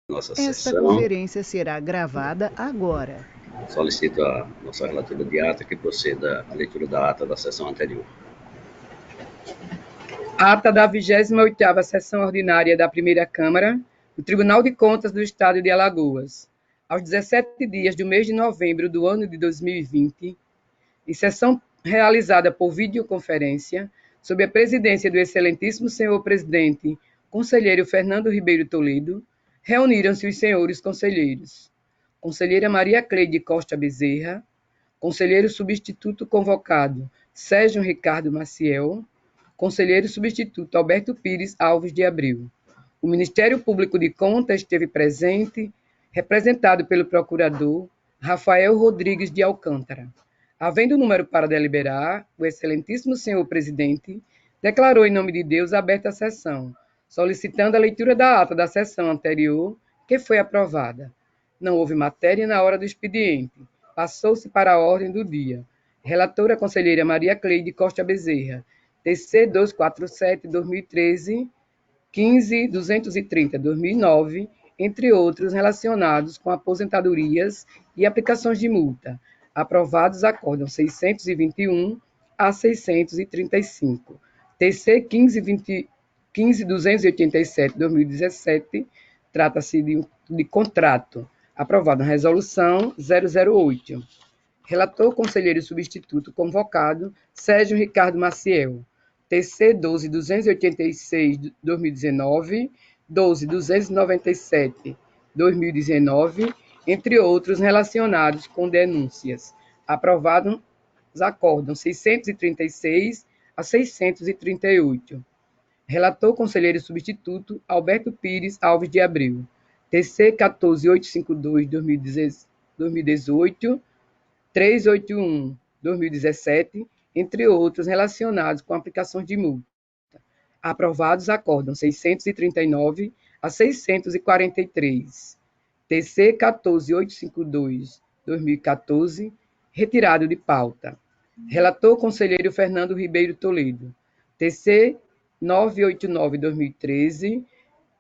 Nossa Esta sessão. conferência será gravada agora. Solicito a nossa relatora de ata que proceda à leitura da ata da sessão anterior. Ata da 28ª Sessão Ordinária da Primeira Câmara do Tribunal de Contas do Estado de Alagoas, aos 17 dias do mês de novembro do ano de 2020, em sessão realizada por videoconferência, sob a presidência do excelentíssimo senhor presidente, conselheiro Fernando Ribeiro Toledo, reuniram-se os senhores conselheiros: conselheira Maria Cleide Costa Bezerra, conselheiro substituto convocado Sérgio Ricardo Maciel, conselheiro substituto Alberto Pires Alves de Abreu. O Ministério Público de Contas esteve presente, representado pelo procurador Rafael Rodrigues de Alcântara. Havendo número para deliberar, o excelentíssimo senhor presidente declarou em nome de Deus aberta a sessão, solicitando a leitura da ata da sessão anterior, que foi aprovada. Não houve matéria na hora do expediente. Passou-se para a ordem do dia. Relatora conselheira Maria Cleide Costa Bezerra, TC 247/2013, 15.230/2009, entre outros relacionados com aposentadorias e aplicações de multa. Aprovados acórdão 621 a 635. TC 15.287/2017, trata-se de contrato. Aprovado na resolução 008. Relator conselheiro substituto convocado Sérgio Ricardo Maciel, TC 12.286/2019, 12.297/2019, entre outros relacionados com denúncias. Aprovados acórdão 636 a 638. Relator conselheiro substituto Alberto Pires Alves de Abreu, TC 14.852/2018, 381/2017, entre outros relacionados com aplicações de multa. Aprovados acórdão 639 a 643. TC 14.852/2014, retirado de pauta. Relator conselheiro Fernando Ribeiro Toledo, TC 989/2013,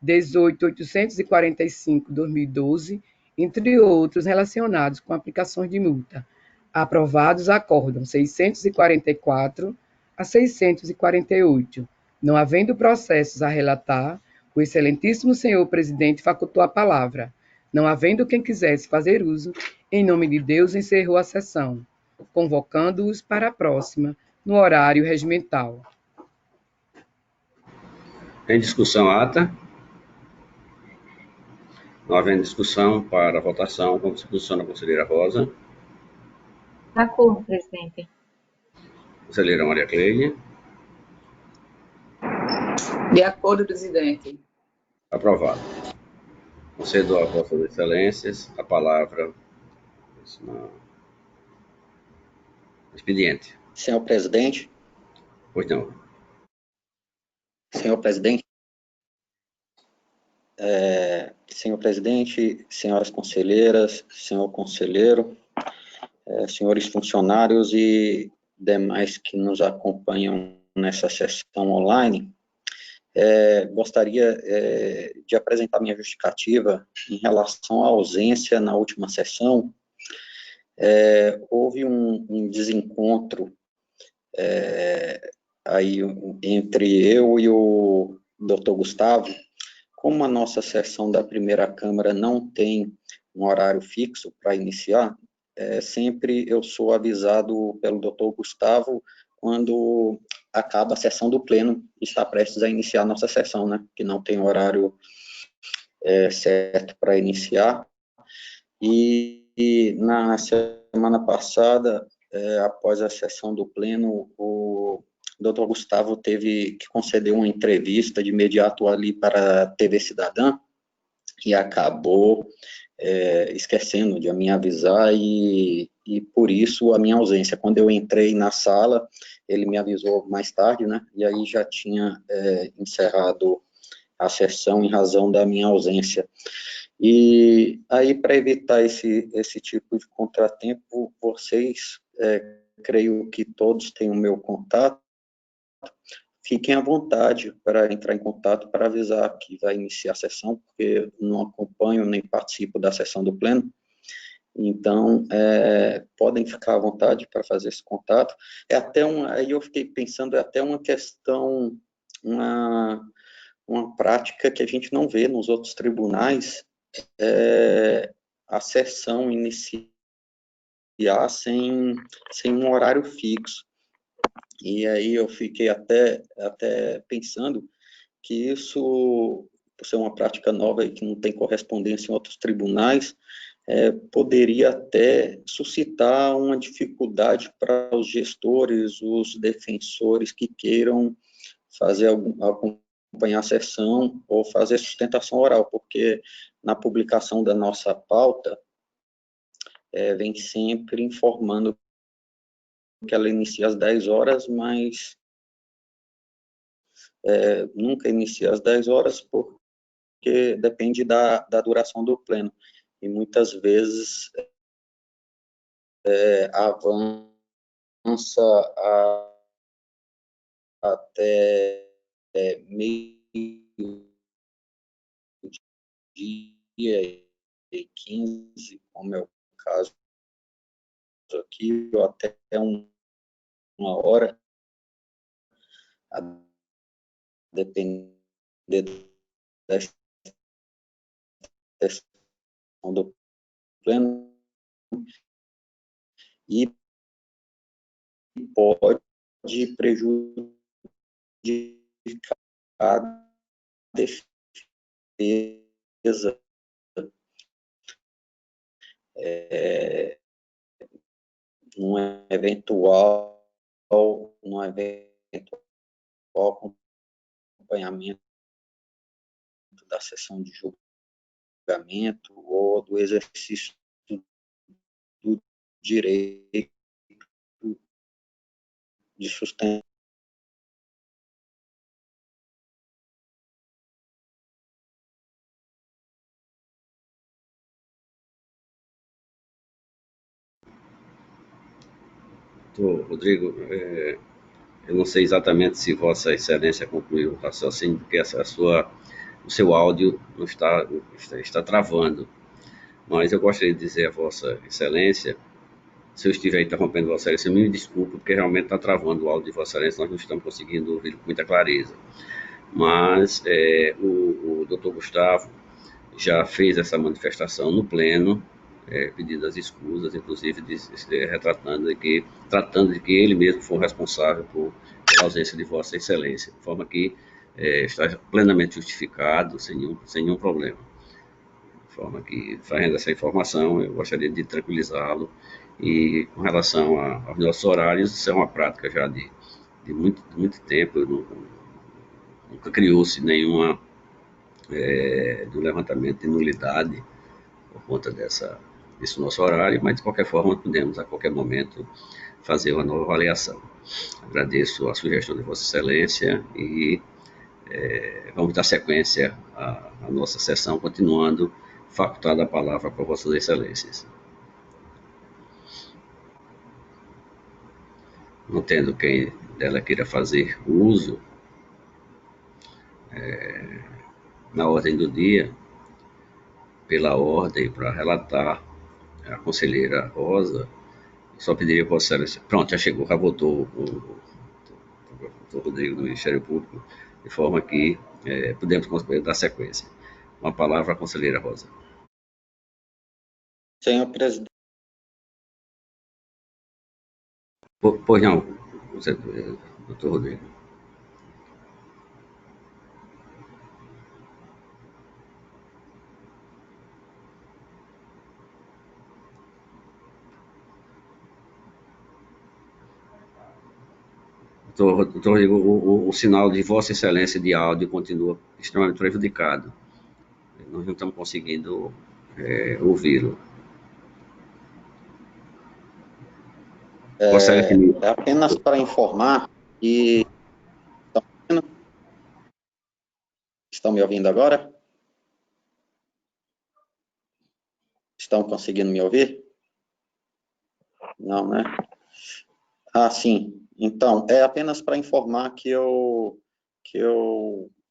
18.845/2012, entre outros relacionados com aplicações de multa. Aprovados acórdão 644 a 648. Não havendo processos a relatar, o excelentíssimo senhor presidente facultou a palavra. Não havendo quem quisesse fazer uso, em nome de Deus encerrou a sessão, convocando-os para a próxima, no horário regimental. Em discussão a ata? Não havendo discussão, para a votação, como se posiciona a conselheira Rosa. De acordo, presidente. Conselheira Maria Cleide. De acordo, presidente. Aprovado. Concedo a Vossas Excelências a palavra no expediente. Senhor presidente. Pois não. Senhor presidente. Senhor presidente, senhoras conselheiras, senhor conselheiro, senhores funcionários e demais que nos acompanham nessa sessão online, gostaria de apresentar minha justificativa em relação à ausência na última sessão. Houve um desencontro aí entre eu e o doutor Gustavo. Como a nossa sessão da primeira Câmara não tem um horário fixo para iniciar, sempre eu sou avisado pelo doutor Gustavo quando acaba a sessão do Pleno e está prestes a iniciar a nossa sessão, né? Que não tem horário certo para iniciar. E na semana passada, após a sessão do Pleno, o Dr. Gustavo teve que conceder uma entrevista de imediato ali para a TV Cidadã e acabou esquecendo de me avisar e por isso a minha ausência. Quando eu entrei na sala, ele me avisou mais tarde, né? E aí já tinha encerrado a sessão em razão da minha ausência. E aí, para evitar esse tipo de contratempo, vocês, creio que todos têm o meu contato, fiquem à vontade para entrar em contato para avisar que vai iniciar a sessão, porque eu não acompanho nem participo da sessão do pleno. Então, podem ficar à vontade para fazer esse contato. Aí eu fiquei pensando, é até uma questão, uma prática que a gente não vê nos outros tribunais, a sessão iniciar sem um horário fixo. E aí eu fiquei até pensando que isso, por ser uma prática nova e que não tem correspondência em outros tribunais, poderia até suscitar uma dificuldade para os gestores, os defensores que queiram acompanhar a sessão ou fazer sustentação oral, porque na publicação da nossa pauta vem sempre informando que ela inicia às 10 horas, mas nunca inicia às 10 horas porque depende da duração do pleno. E muitas vezes avança até meio-dia e 15, como é o caso aqui, ou até uma hora, a depender da sessão do pleno, e pode prejudicar a defesa num eventual acompanhamento da sessão de julgamento ou do exercício do direito de sustento. Rodrigo, eu não sei exatamente se Vossa Excelência concluiu o raciocínio, porque o seu áudio não está travando. Mas eu gostaria de dizer a Vossa Excelência, se eu estiver interrompendo Vossa Excelência, me desculpe, porque realmente está travando o áudio de Vossa Excelência, nós não estamos conseguindo ouvir com muita clareza. Mas o Dr. Gustavo já fez essa manifestação no pleno, pedindo as escusas, inclusive tratando de que ele mesmo foi responsável pela ausência de Vossa Excelência, de forma que está plenamente justificado, sem nenhum problema. De forma que, fazendo essa informação, eu gostaria de tranquilizá-lo. E com relação aos nossos horários, isso é uma prática já de muito tempo. Nunca criou-se nenhuma do levantamento de nulidade por conta desse nosso horário, mas de qualquer forma podemos a qualquer momento fazer uma nova avaliação. Agradeço a sugestão de Vossa Excelência e vamos dar sequência à nossa sessão, continuando facultada a palavra para Vossas Excelências. Não tendo quem dela queira fazer uso, na ordem do dia, pela ordem para relatar a conselheira Rosa, só pediria para Vossa Excelência. Pronto, já chegou, já votou o Rodrigo do Ministério Público, de forma que podemos dar sequência. Uma palavra à conselheira Rosa. Senhor presidente. Pois não, doutor Rodrigo. Doutor Rodrigo, o sinal de Vossa Excelência de áudio continua extremamente prejudicado. Nós não estamos conseguindo ouvi-lo. Apenas para informar que... Estão me ouvindo agora? Estão conseguindo me ouvir? Não, né? Ah, sim. Então, é apenas para informar que eu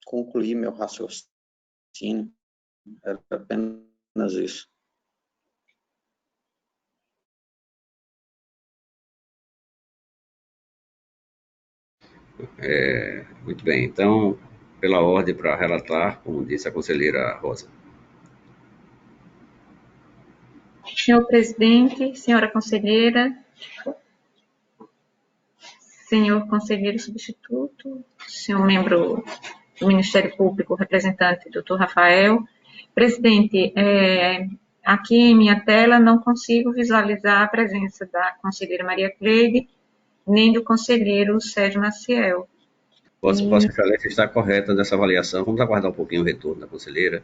concluí meu raciocínio. Era apenas isso. Muito bem, então, pela ordem para relatar, como disse a conselheira Rosa. Senhor presidente, senhora conselheira, senhor conselheiro substituto, senhor membro do Ministério Público, representante, doutor Rafael. Presidente, aqui em minha tela não consigo visualizar a presença da conselheira Maria Cleide, nem do conselheiro Sérgio Maciel. Vossa Excelência está correta nessa avaliação. Vamos aguardar um pouquinho o retorno da conselheira.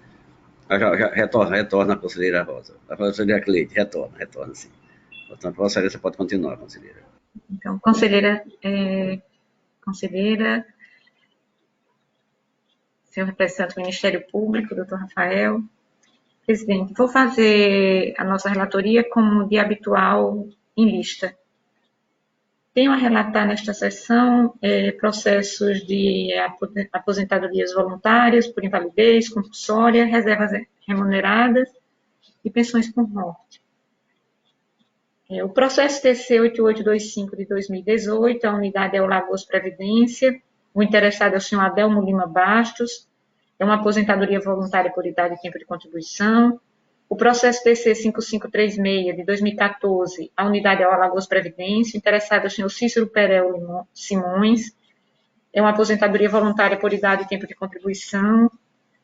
Já retorna a conselheira Rosa. A conselheira Cleide, retorna sim. Portanto, Vossa Excelência pode continuar, conselheira. Então, conselheira, senhor representante do Ministério Público, doutor Rafael. Presidente, vou fazer a nossa relatoria como de habitual em lista. Tenho a relatar nesta sessão processos de aposentadorias voluntárias por invalidez, compulsória, reservas remuneradas e pensões por morte. O processo TC 8825 de 2018, a unidade é o Lagoas Previdência, o interessado é o senhor Adelmo Lima Bastos, é uma aposentadoria voluntária por idade e tempo de contribuição. O processo TC 5536 de 2014, a unidade é o Alagoas Previdência, o interessado é o senhor Cícero Perel Simões, é uma aposentadoria voluntária por idade e tempo de contribuição.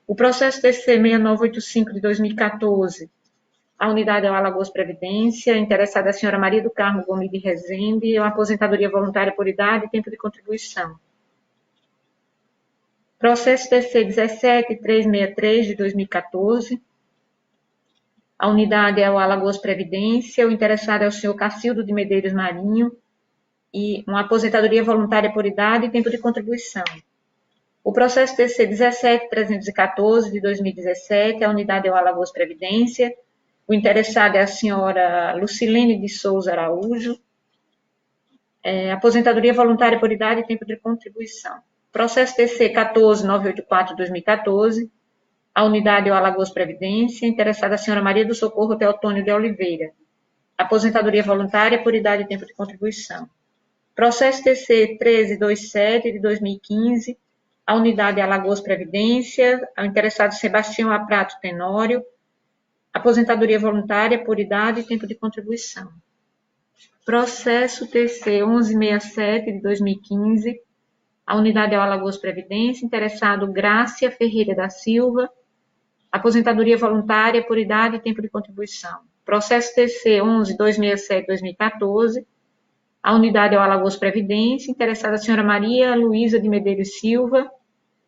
O processo TC 6985 de 2014, a unidade é o Alagoas Previdência, interessada é a senhora Maria do Carmo Gomes de Rezende, é uma aposentadoria voluntária por idade e tempo de contribuição. Processo TC 17363 de 2014, a unidade é o Alagoas Previdência, o interessado é o senhor Cacildo de Medeiros Marinho, e uma aposentadoria voluntária por idade e tempo de contribuição. O processo TC 17314 de 2017, a unidade é o Alagoas Previdência, o interessado é a senhora Lucilene de Souza Araújo, aposentadoria voluntária por idade e tempo de contribuição. Processo TC 14984 de 2014, a unidade é o Alagoas Previdência, interessada a senhora Maria do Socorro Teotônio de Oliveira, aposentadoria voluntária por idade e tempo de contribuição. Processo TC 1327 de 2015, a unidade é Alagoas Previdência, ao interessado Sebastião Aprato Tenório, aposentadoria voluntária por idade e tempo de contribuição. Processo TC 1167 de 2015, a unidade é o Alagoas Previdência, interessado Grácia Ferreira da Silva, aposentadoria voluntária por idade e tempo de contribuição. Processo TC 11267 de 2014, a unidade é o Alagoas Previdência, interessada a senhora Maria Luísa de Medeiros Silva,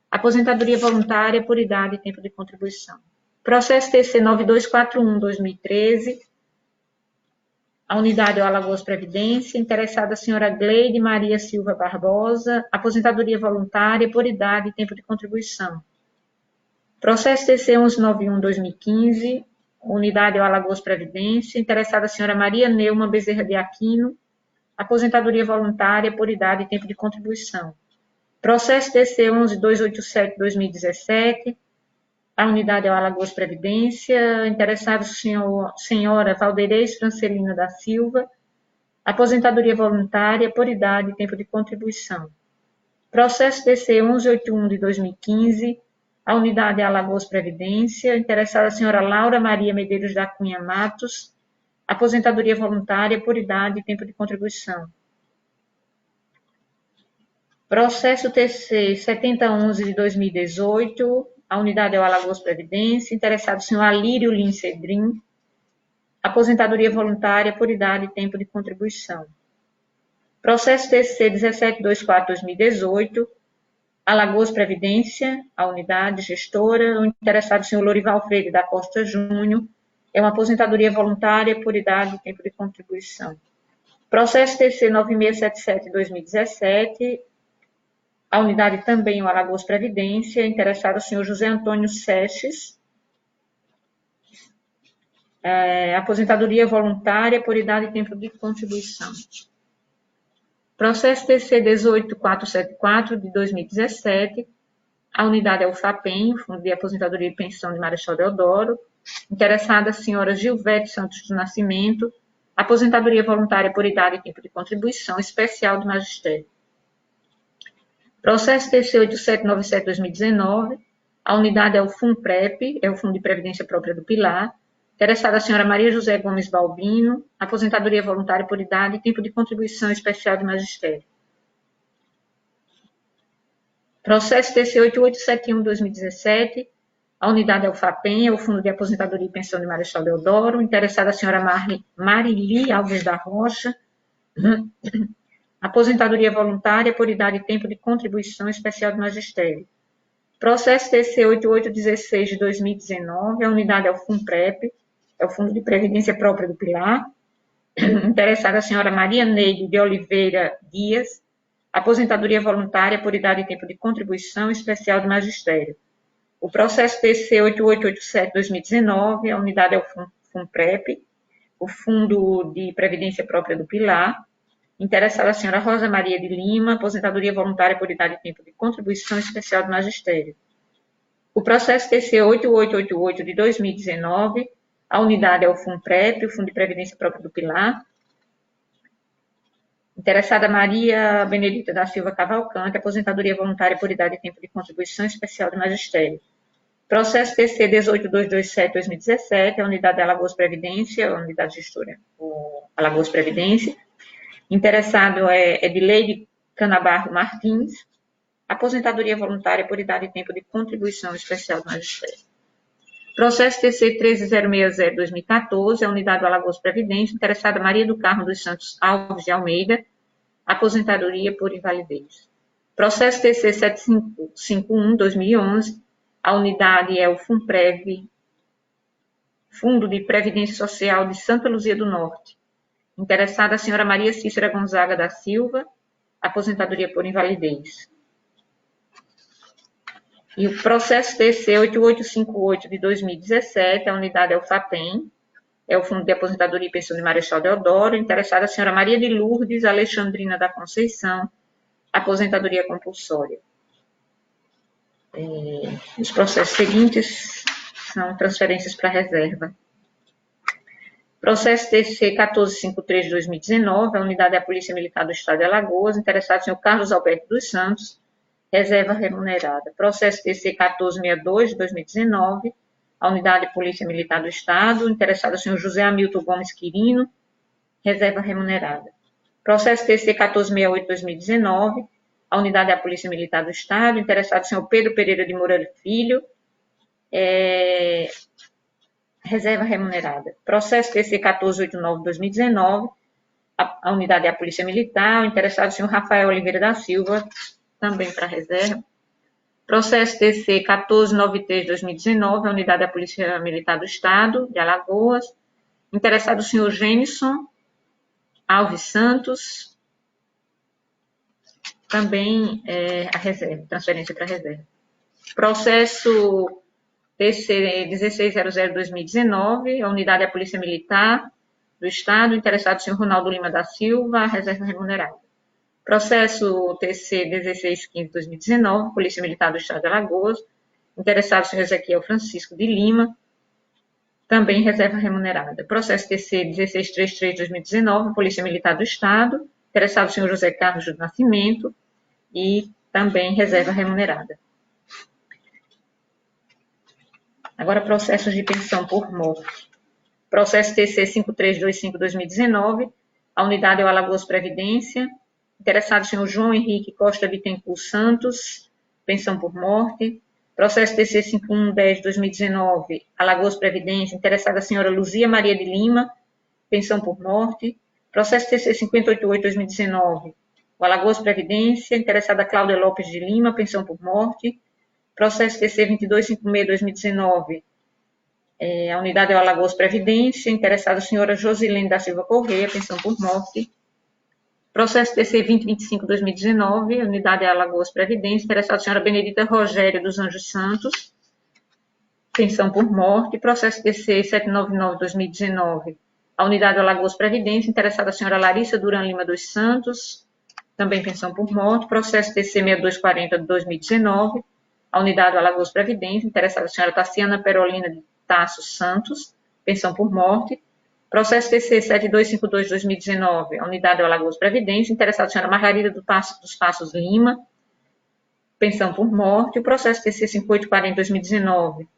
aposentadoria voluntária por idade e tempo de contribuição. Processo TC 9241 2013, a unidade é o Alagoas Previdência, interessada a senhora Gleide Maria Silva Barbosa, aposentadoria voluntária por idade e tempo de contribuição. Processo TC 1191-2015, unidade é o Alagoas Previdência, interessada a senhora Maria Neuma Bezerra de Aquino, aposentadoria voluntária por idade e tempo de contribuição. Processo TC 11287-2017, a unidade é o Alagoas Previdência, interessado senhora Valdeirês Francelina da Silva, aposentadoria voluntária por idade e tempo de contribuição. Processo TC 1181 de 2015, a unidade é Alagoas Previdência, interessada a senhora Laura Maria Medeiros da Cunha Matos, aposentadoria voluntária por idade e tempo de contribuição. Processo TC 7011 de 2018, a unidade é o Alagoas Previdência, interessado o senhor Alírio Lins Cedrim, aposentadoria voluntária por idade e tempo de contribuição. Processo TC 1724-2018, Alagoas Previdência, a unidade gestora, o interessado o senhor Lorival Freire da Costa Júnior, é uma aposentadoria voluntária por idade e tempo de contribuição. Processo TC 9677-2017, a unidade também o Alagoas Previdência, interessado o senhor José Antônio Sestes, aposentadoria voluntária por idade e tempo de contribuição. Processo TC 18474 de 2017, a unidade é o FAPEM, o Fundo de Aposentadoria e Pensão de Marechal Deodoro, interessada a senhora Gilvete Santos do Nascimento, aposentadoria voluntária por idade e tempo de contribuição especial do magistério. Processo TC 8797-2019, a unidade é o FUNPREP, é o Fundo de Previdência Própria do Pilar, interessada a senhora Maria José Gomes Balbino, aposentadoria voluntária por idade e tempo de contribuição especial de magistério. Processo TC 8871-2017, a unidade é o FAPEM, é o Fundo de Aposentadoria e Pensão de Marechal Deodoro, interessada a senhora Marili Alves da Rocha, aposentadoria voluntária por idade e tempo de contribuição especial de magistério. Processo TC 8816 de 2019, a unidade é o FUNPREP, é o Fundo de Previdência Própria do Pilar, interessada a senhora Maria Neide de Oliveira Dias, aposentadoria voluntária por idade e tempo de contribuição especial de magistério. O processo TC 8887-2019, a unidade é o FUNPREP, o Fundo de Previdência Própria do Pilar, interessada a senhora Rosa Maria de Lima, aposentadoria voluntária por idade e tempo de contribuição especial de magistério. O processo TC 8888 de 2019, a unidade é o FUNPREP, o Fundo de Previdência Própria do Pilar, interessada Maria Benedita da Silva Cavalcante, aposentadoria voluntária por idade e tempo de contribuição especial de magistério. Processo TC 18227-2017, a unidade é Alagoas Previdência, a unidade gestora, o Alagoas Previdência. Interessado é Edileide Canabarro Martins, aposentadoria voluntária por idade e tempo de contribuição especial do magistério. Processo TC 13060-2014, a unidade do Alagoas Previdência, interessada Maria do Carmo dos Santos Alves de Almeida, aposentadoria por invalidez. Processo TC 7551-2011, a unidade é o FUNPREV, Fundo de Previdência Social de Santa Luzia do Norte. Interessada a senhora Maria Cícera Gonzaga da Silva, aposentadoria por invalidez. E o processo TC 8858 de 2017, a unidade é o FAPEM, é o Fundo de Aposentadoria e Pensão de Marechal Deodoro, interessada a senhora Maria de Lourdes Alexandrina da Conceição, aposentadoria compulsória. Os processos seguintes são transferências para reserva. Processo TC 1453 de 2019, a unidade é a Polícia Militar do Estado de Alagoas, interessado o senhor Carlos Alberto dos Santos, reserva remunerada. Processo TC 1462 de 2019, a unidade Polícia Militar do Estado, interessado o senhor José Hamilton Gomes Quirino, reserva remunerada. Processo TC 1468 de 2019, a unidade é a Polícia Militar do Estado, interessado o senhor Pedro Pereira de Moreira Filho, reserva remunerada. Processo TC 1489 de 2019, a unidade é a Polícia Militar, interessado o senhor Rafael Oliveira da Silva, também para reserva. Processo TC 1493 de 2019, a unidade da Polícia Militar do Estado, de Alagoas. Interessado o senhor Gênison Alves Santos, também a reserva, transferência para reserva. Processo TC 1600 de 2019, a unidade da Polícia Militar do Estado. Interessado o senhor Ronaldo Lima da Silva, reserva remunerada. Processo TC 1615 de 2019, Polícia Militar do Estado de Alagoas, interessado o senhor Ezequiel Francisco de Lima, também reserva remunerada. Processo TC 1633 de 2019, Polícia Militar do Estado, interessado o senhor José Carlos do Nascimento, e também reserva remunerada. Agora, processos de pensão por morte. Processo TC 5325 de 2019, a unidade é o Alagoas Previdência, interessado o senhor João Henrique Costa Bittencourt Santos, pensão por morte. Processo TC 5110 de 2019, Alagoas Previdência, interessada a senhora Luzia Maria de Lima, pensão por morte. Processo TC 588 de 2019, o Alagoas Previdência, interessada a Cláudia Lopes de Lima, pensão por morte. Processo TC 2256 de 2019, a unidade é o Alagoas Previdência, interessada a senhora Josilene da Silva Correia, pensão por morte. Processo TC 2025 de 2019, a unidade é Alagoas Previdência, interessada a senhora Benedita Rogério dos Anjos Santos, pensão por morte. Processo TC 799 de 2019, a unidade é Alagoas Previdência, interessada a senhora Larissa Duran Lima dos Santos, também pensão por morte. Processo TC 6240 de 2019, a unidade Alagoas Previdência, interessada a senhora Tassiana Perolina de Tasso Santos, pensão por morte. Processo TC 7252 de 2019, a unidade Alagoas Previdência, interessada a senhora Margarida dos Passos Lima, pensão por morte. O processo TC 5840 de 2019,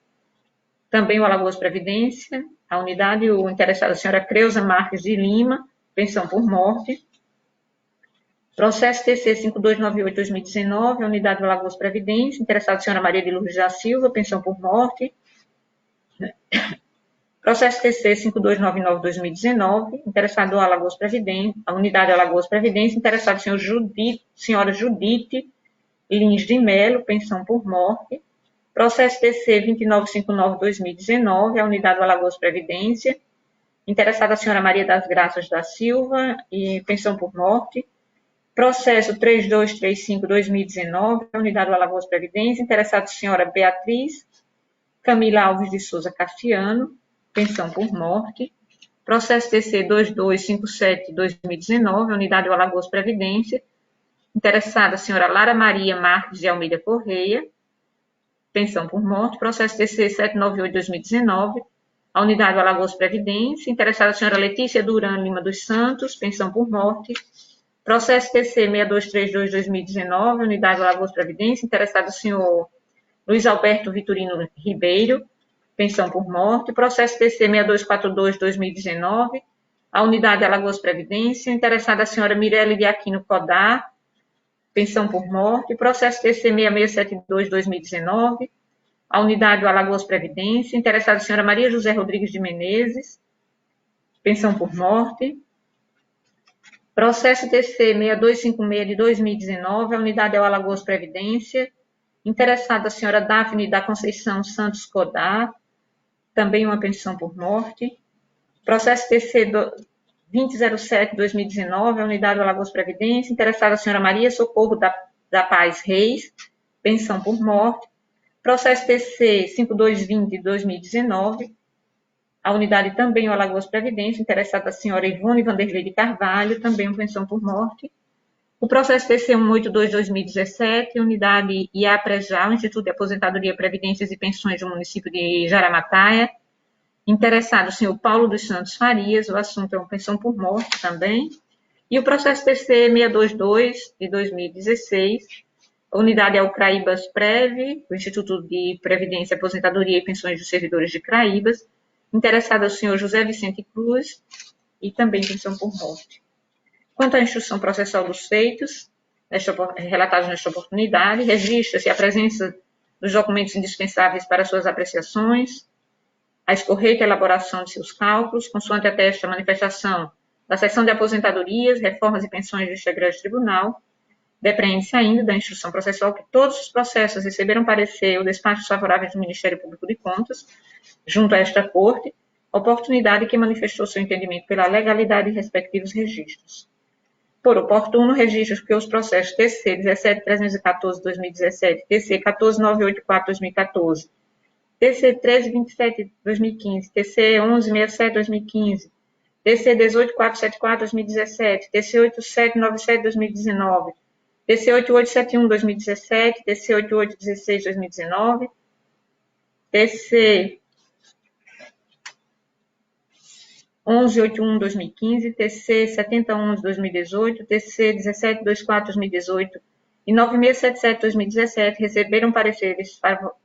também o Alagoas Previdência, a unidade, o interessado a senhora Creuza Marques de Lima, pensão por morte. Processo TC 5298 de 2019, a unidade do Alagoas Previdência, interessada a senhora Maria de Lourdes da Silva, pensão por morte. Processo TC 5299 de 2019, interessado do Alagoas Previdência, a unidade Alagoas Previdência, interessado a senhora Judite Lins de Melo, pensão por morte. Processo TC 2959 de 2019, a unidade do Alagoas Previdência, interessada a senhora Maria das Graças da Silva, e pensão por morte. Processo 3235 de 2019, a unidade do Alagoas Previdência, interessada a senhora Beatriz Camila Alves de Souza Cassiano, pensão por morte. Processo TC 2257 de 2019, a unidade do Alagoas Previdência, interessada a senhora Lara Maria Marques de Almeida Correia, pensão por morte. Processo TC 798 de 2019, a unidade do Alagoas Previdência, interessada a senhora Letícia Duran Lima dos Santos, pensão por morte. Processo TC 6232 de 2019, unidade do Alagoas Previdência, interessado o senhor Luiz Alberto Vitorino Ribeiro, pensão por morte. Processo TC 6242 de 2019, a unidade Alagoas Previdência, interessada a senhora Mirelle de Aquino Codar, pensão por morte. Processo TC 6672 de 2019, a unidade do Alagoas Previdência, interessada a senhora Maria José Rodrigues de Menezes, pensão por morte. Processo TC 6256 de 2019, a unidade é o Alagoas Previdência, interessada a senhora Daphne da Conceição Santos Codar, também uma pensão por morte. Processo TC 2007 de 2019, a unidade do Alagoas Previdência, interessada a senhora Maria Socorro da Paz Reis, pensão por morte. Processo TC 5220 de 2019, a unidade também o Alagoas Previdência, interessada a senhora Ivone Vanderlei de Carvalho, também uma pensão por morte. O processo TC 182 de 2017, unidade IAPREJA, o Instituto de Aposentadoria, Previdências e Pensões do município de Jaramataia, interessado o senhor Paulo dos Santos Farias, o assunto é uma pensão por morte também. E o processo TC 622 de 2016, a unidade é o Craíbas Prev, o Instituto de Previdência, Aposentadoria e Pensões dos Servidores de Craíbas, interessado ao senhor José Vicente Cruz, e também pensão por morte. Quanto à instrução processual dos feitos, relatados nesta oportunidade, registra-se a presença dos documentos indispensáveis para suas apreciações, a escorreita elaboração de seus cálculos, consoante atesta a manifestação da seção de aposentadorias, reformas e pensões deste grande tribunal. Depreende-se ainda da instrução processual que todos os processos receberam parecer ou despachos favoráveis do Ministério Público de Contas, junto a esta Corte, oportunidade que manifestou seu entendimento pela legalidade de respectivos registros. Por oportuno, registro que os processos TC 17314 de 2017, TC 14984 de 2014, TC 1327 de 2015, TC 1167 de 2015, TC 18474 de 2017, TC 8797 de 2019, TC 8871 de 2017, TC 8816 de 2019, TC 1181 de 2015, TC 71 de 2018, TC 1724 de 2018 e 9677 de 2017 receberam pareceres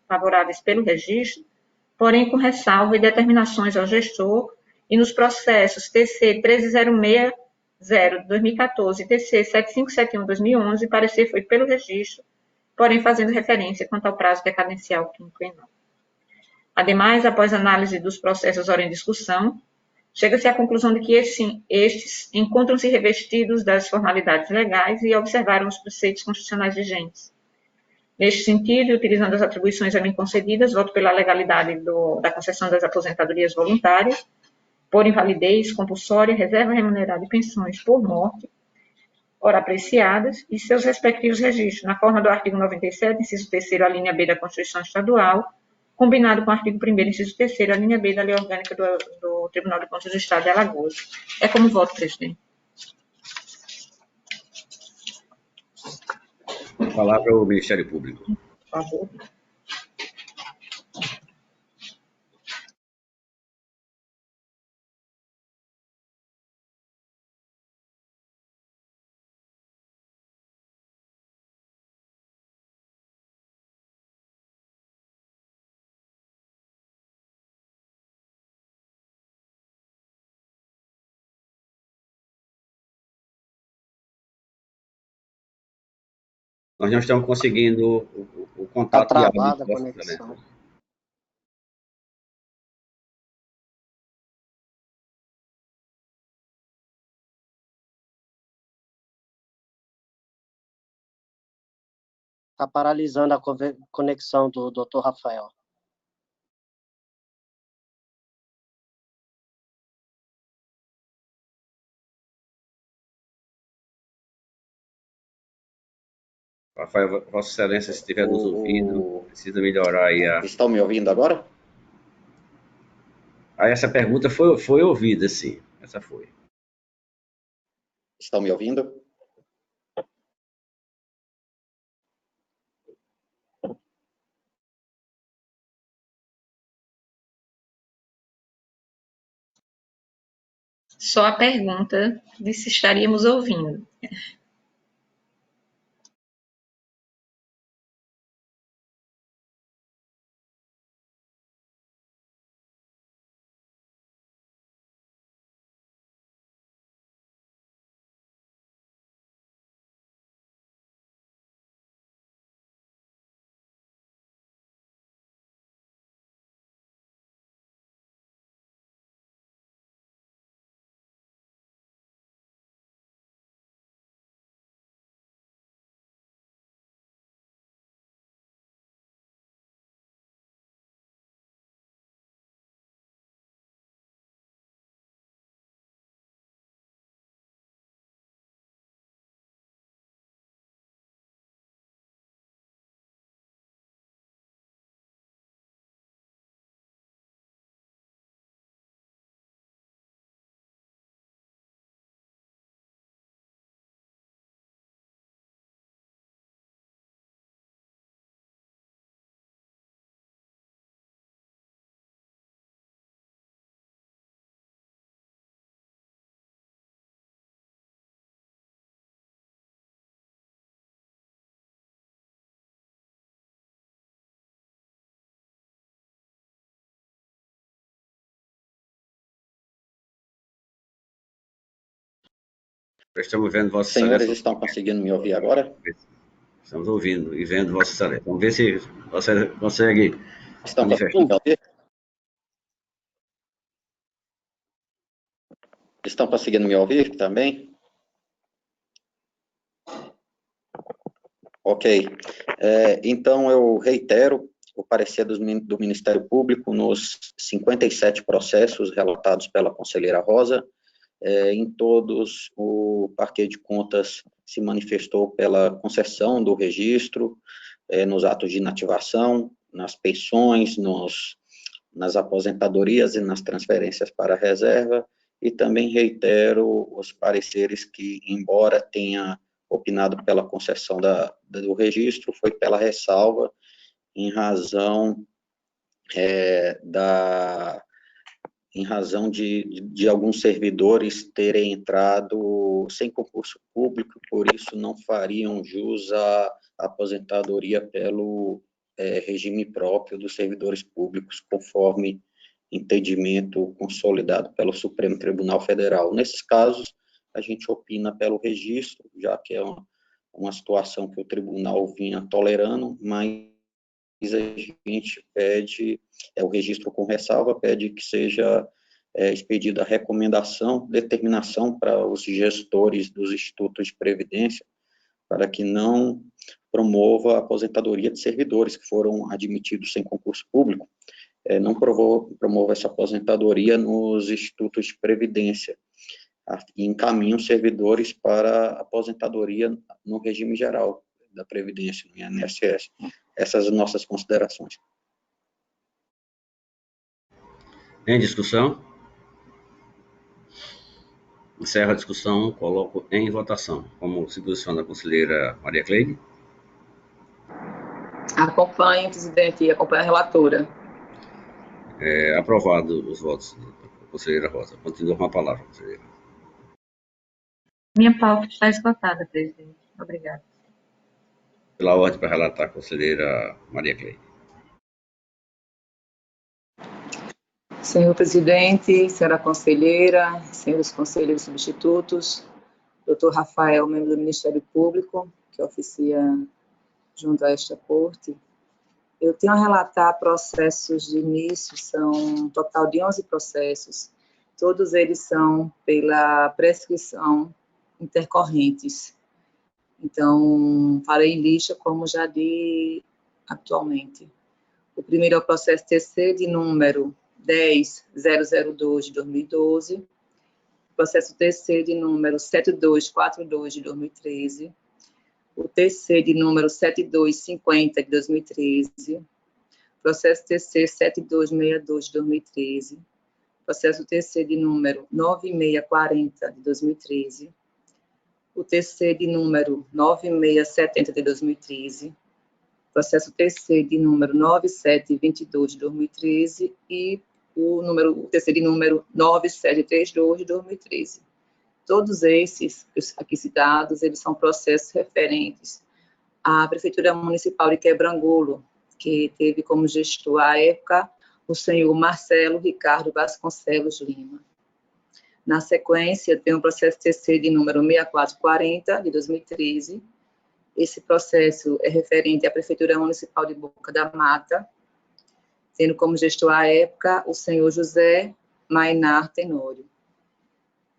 favoráveis pelo registro, porém com ressalva e determinações ao gestor, e nos processos TC 13060 de 2014 e TC 7571 de 2011, parecer foi pelo registro, porém fazendo referência quanto ao prazo decadencial quinquenal. Ademais, após análise dos processos ora em discussão, chega-se à conclusão de que estes encontram-se revestidos das formalidades legais e observaram os preceitos constitucionais vigentes. Neste sentido, e utilizando as atribuições a mim concedidas, voto pela legalidade da concessão das aposentadorias voluntárias, por invalidez, compulsória, reserva remunerada e pensões por morte, ora apreciadas, e seus respectivos registros, na forma do artigo 97, inciso 3º, a linha B da Constituição Estadual, combinado com o artigo 1º, inciso 3º, a linha B da Lei Orgânica do Tribunal de Contas do Estado de Alagoas. É como voto, presidente. a palavra ao Ministério Público. Por favor. Nós não estamos conseguindo o Está contato de áudio travada de a Vossa conexão. Excelência. Está paralisando a conexão do Dr. Rafael. Rafael, Vossa Excelência, se estiver nos ouvindo, precisa melhorar aí a... Estão me ouvindo agora? Essa pergunta foi ouvida, sim. Essa foi. Estão me ouvindo? Só a pergunta de se estaríamos ouvindo. Estamos vendo Vossa Senhores, Excelência. estão conseguindo me ouvir agora? Estamos ouvindo e vendo Vossa Excelência. Vamos ver se você consegue Estão manifestar. conseguindo me ouvir? Estão conseguindo me ouvir também? Ok. Então, eu reitero o parecer do Ministério Público nos 57 processos relatados pela conselheira Rosa. Em todos, o Parquet de Contas se manifestou pela concessão do registro, nos atos de inativação, nas pensões, nas aposentadorias e nas transferências para a reserva, e também reitero os pareceres que, embora tenha opinado pela concessão do registro, foi pela ressalva, em razão de alguns servidores terem entrado sem concurso público, por isso não fariam jus à aposentadoria pelo regime próprio dos servidores públicos, conforme entendimento consolidado pelo Supremo Tribunal Federal. Nesses casos, a gente opina pelo registro, já que é uma situação que o tribunal vinha tolerando, mas a gente pede, o registro com ressalva, pede que seja expedida a recomendação, determinação para os gestores dos institutos de previdência, para que não promova a aposentadoria de servidores que foram admitidos sem concurso público, não promova essa aposentadoria nos institutos de previdência, e encaminham servidores para aposentadoria no regime geral da Previdência, no INSS. Essas nossas considerações. Em discussão? Encerro a discussão, coloco em votação. Como se posiciona a conselheira Maria Cleide? Acompanho, presidente, e acompanho a relatora. Aprovado os votos da conselheira Rosa. Continua com a palavra, conselheira. Minha pauta está esgotada, presidente. Obrigada. Pela ordem para relatar a conselheira Maria Cleide. Senhor presidente, senhora conselheira, senhores conselheiros substitutos, doutor Rafael, membro do Ministério Público, que oficia junto a esta corte, eu tenho a relatar processos de início, são um total de 11 processos, todos eles são pela prescrição intercorrentes. Então, farei lista como já di atualmente. O primeiro é o processo TC de número 10.002 de 2012, processo TC de número 7242 de 2013, o TC de número 7250 de 2013, processo TC 7262 de 2013, processo TC de número 9640 de 2013, o TC de número 9670 de 2013, processo TC de número 9722 de 2013 e o TC de número 9732 de 2013. Todos esses aqui citados, eles são processos referentes à Prefeitura Municipal de Quebrangulo, que teve como gestor à época o senhor Marcelo Ricardo Vasconcelos Lima. Na sequência, tem o processo TC de número 6440 de 2013. Esse processo é referente à Prefeitura Municipal de Boca da Mata, tendo como gestor à época o senhor José Mainar Tenório.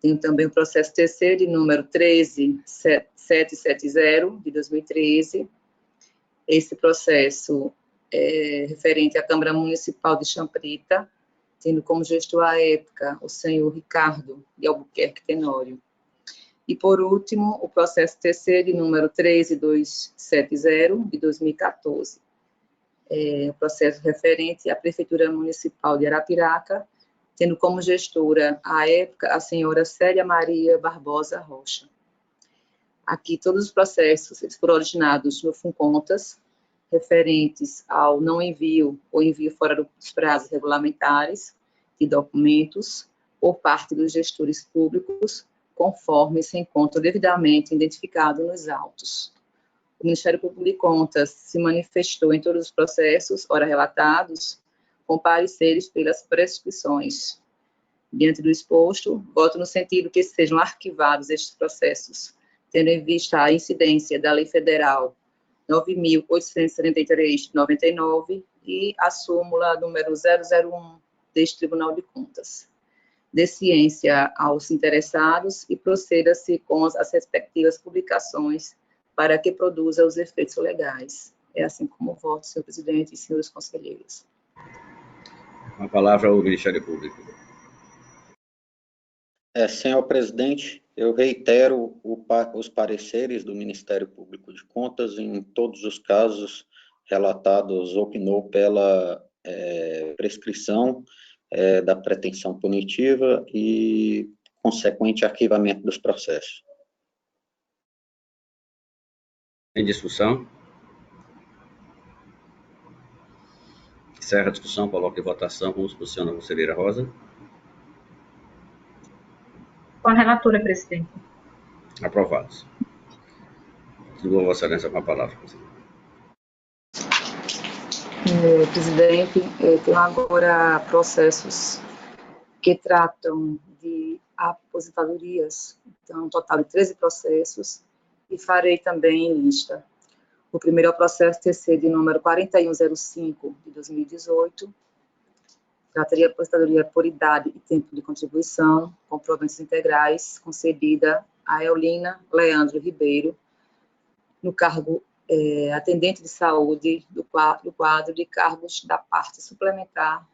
Tem também o processo TC de número 13770 de 2013. Esse processo é referente à Câmara Municipal de Champrita, tendo como gestor à época o senhor Ricardo de Albuquerque Tenório. E, por último, o processo TC de número 13270, de 2014. O processo referente à Prefeitura Municipal de Arapiraca, tendo como gestora, à época, a senhora Célia Maria Barbosa Rocha. Aqui, todos os processos eles foram originados no FUNCONTAS, referentes ao não envio ou envio fora dos prazos regulamentares de documentos por parte dos gestores públicos, conforme se encontra devidamente identificado nos autos. O Ministério Público de Contas se manifestou em todos os processos, ora relatados, com pareceres pelas prescrições. Diante do exposto, voto no sentido que sejam arquivados estes processos, tendo em vista a incidência da Lei Federal 9.873 de 99 e a súmula número 001 deste Tribunal de Contas. Dê ciência aos interessados e proceda-se com as respectivas publicações para que produza os efeitos legais. É assim como voto, senhor presidente e senhores conselheiros. A palavra ao Ministério Público. Senhor presidente, eu reitero os pareceres do Ministério Público de Contas em todos os casos relatados, opinou pela prescrição da pretensão punitiva e consequente arquivamento dos processos. Em discussão? Encerra a discussão, coloca em votação. Como se posiciona a conselheira Rosa? Com a relatora, presidente. Aprovados. Continua Vossa Excelência com a palavra, conselheira. Presidente, tenho agora processos que tratam de aposentadorias, então, um total de 13 processos, e farei também lista. O primeiro é o processo TC de número 4105 de 2018, trataria de aposentadoria por idade e tempo de contribuição, com proventos integrais, concedida a Eulina Leandro Ribeiro, no cargo atendente de saúde do quadro de cargos da parte suplementar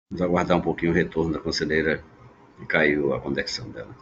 Vamos aguardar um pouquinho o retorno da conselheira, que caiu a conexão dela.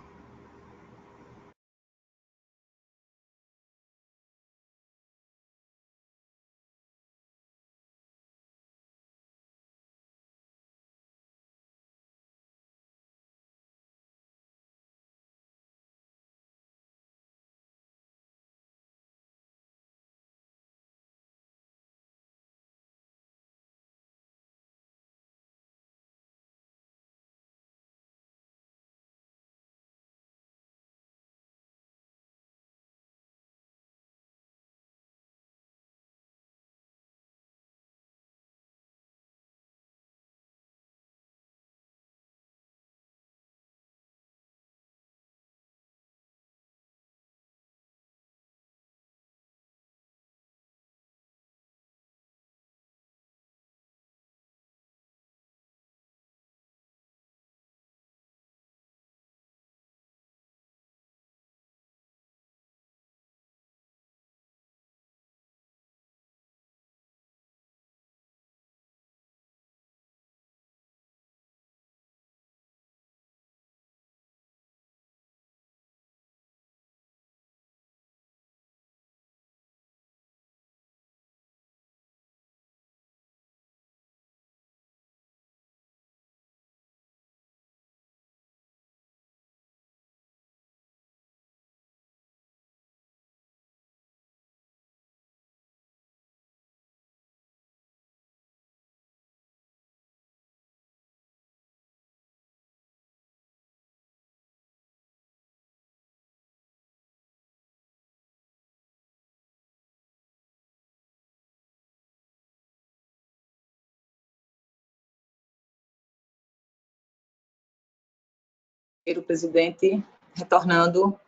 presidente, retornando.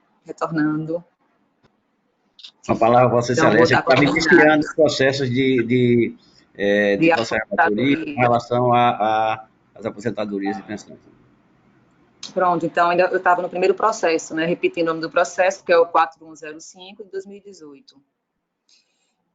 Com a palavra, Vossa Então, Excelência, vou dar estava iniciando os processos de Vossa Relatoria com relação às aposentadorias e pensões. Pronto, então eu estava no primeiro processo, né? Repetindo o nome do processo, que é o 4105 de 2018,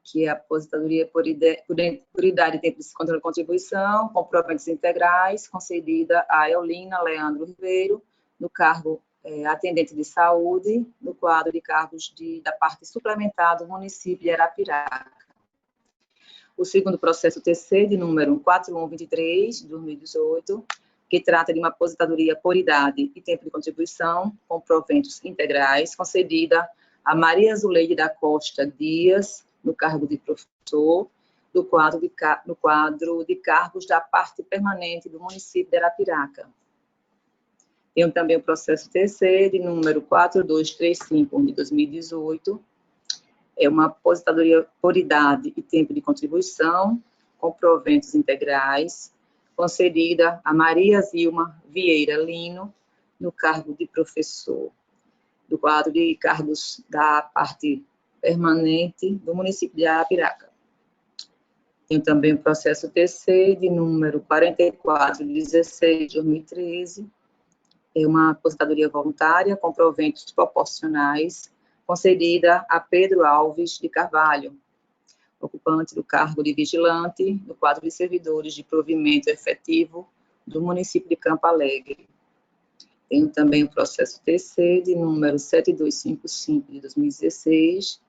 que é a aposentadoria por idade e tempo de controle de contribuição, com proventos integrais, concedida a Eulina Leandro Ribeiro, no cargo atendente de saúde, no quadro de cargos da parte suplementar do município de Arapiraca. O segundo processo TC, de número 4123, de 2018, que trata de uma aposentadoria por idade e tempo de contribuição, com proventos integrais, concedida a Maria Zuleide da Costa Dias, no cargo de professor, no quadro de cargos da parte permanente do município de Arapiraca. Tenho também o processo TC, de número 4235, de 2018, é uma aposentadoria por idade e tempo de contribuição, com proventos integrais, concedida a Maria Zilma Vieira Lino, no cargo de professor, do quadro de cargos da parte permanente do município de Arapiraca. Tenho também o processo TC, de número 4416, de 2013, é uma aposentadoria voluntária com proventos proporcionais, concedida a Pedro Alves de Carvalho, ocupante do cargo de vigilante no quadro de servidores de provimento efetivo do município de Campo Alegre. Tenho também o processo TC, de número 7255, de 2016,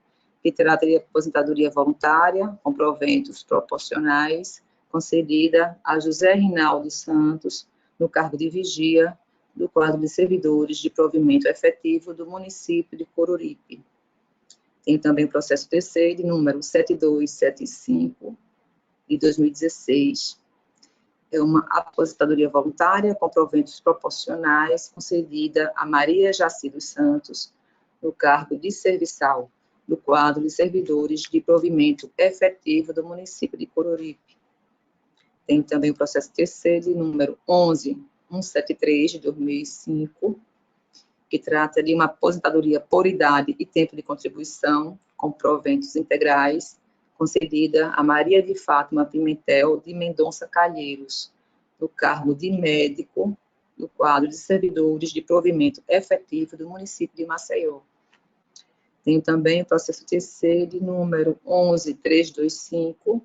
que trata de aposentadoria voluntária com proventos proporcionais, concedida a José Rinaldo Santos, no cargo de vigia do quadro de servidores de provimento efetivo do município de Coruripe. Tem também o processo TC, de número 7275, de 2016. É uma aposentadoria voluntária com proventos proporcionais, concedida a Maria Jaci dos Santos, no cargo de serviçal do quadro de servidores de provimento efetivo do município de Coruripe. Tem também o processo TC, de número 11173, de 2005, que trata de uma aposentadoria por idade e tempo de contribuição, com proventos integrais, concedida a Maria de Fátima Pimentel de Mendonça Calheiros, no cargo de médico do quadro de servidores de provimento efetivo do município de Maceió. Tenho também o processo TC, de número 11325,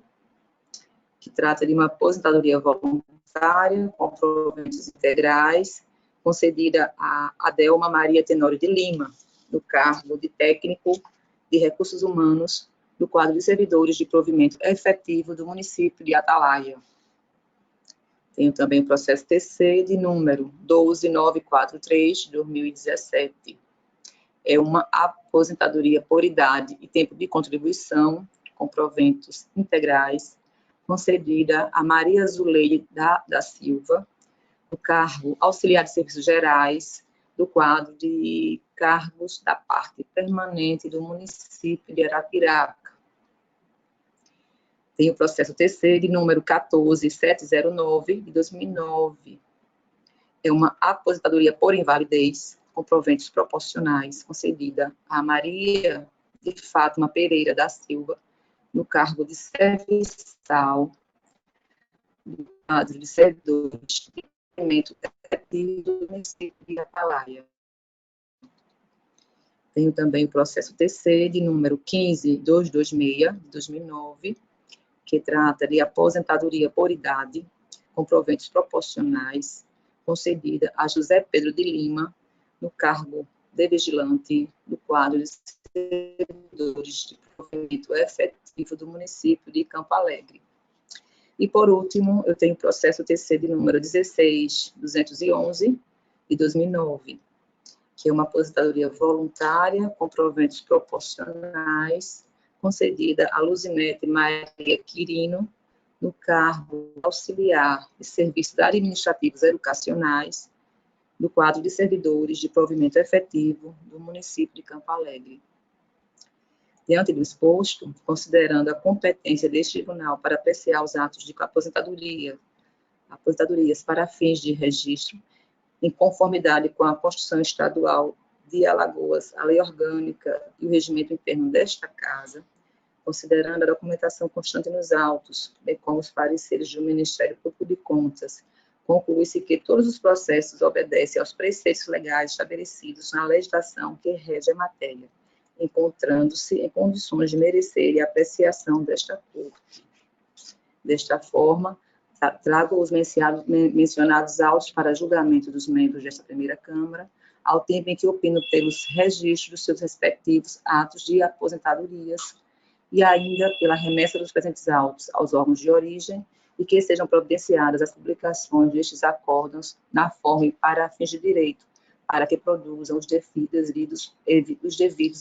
que trata de uma aposentadoria voluntária com proventos integrais, concedida a Adelma Maria Tenório de Lima, no cargo de técnico de recursos humanos do quadro de servidores de provimento efetivo do município de Atalaia. Tenho também o processo TC, de número 12943, de 2017. É uma aposentadoria por idade e tempo de contribuição, com proventos integrais, concedida a Maria Zuleide da Silva, no cargo auxiliar de serviços gerais, do quadro de cargos da parte permanente do município de Arapiraca. Tem o processo TC, de número 14709, de 2009. É uma aposentadoria por invalidez, com proventos proporcionais, concedida a Maria de Fátima Pereira da Silva, no cargo de serviçal do quadro de servidores de provimento efetivo do município de Atalaia. Tenho também o processo TC, de número 15226, de 2009, que trata de aposentadoria por idade, com proventos proporcionais, concedida a José Pedro de Lima, no cargo de vigilante do quadro de servidores de provimento efetivo do município de Campo Alegre. E, por último, eu tenho o processo TC de número 16211, de 2009, que é uma aposentadoria voluntária com proventos proporcionais, concedida a Luzinete Maria Quirino, no cargo auxiliar de serviços administrativos educacionais, do quadro de servidores de provimento efetivo do município de Campo Alegre. Diante do exposto, considerando a competência deste tribunal para apreciar os atos de aposentadorias para fins de registro, em conformidade com a Constituição Estadual de Alagoas, a Lei Orgânica e o regimento interno desta Casa, considerando a documentação constante nos autos, bem como os pareceres do Ministério Público de Contas, conclui-se que todos os processos obedecem aos preceitos legais estabelecidos na legislação que rege a matéria, encontrando-se em condições de merecer a apreciação desta Corte. Desta forma, trago os mencionados autos para julgamento dos membros desta primeira Câmara, ao tempo em que opino pelos registros dos seus respectivos atos de aposentadorias e ainda pela remessa dos presentes autos aos órgãos de origem e que sejam providenciadas as publicações destes acórdãos na forma e para fins de direito, para que produzam os devidos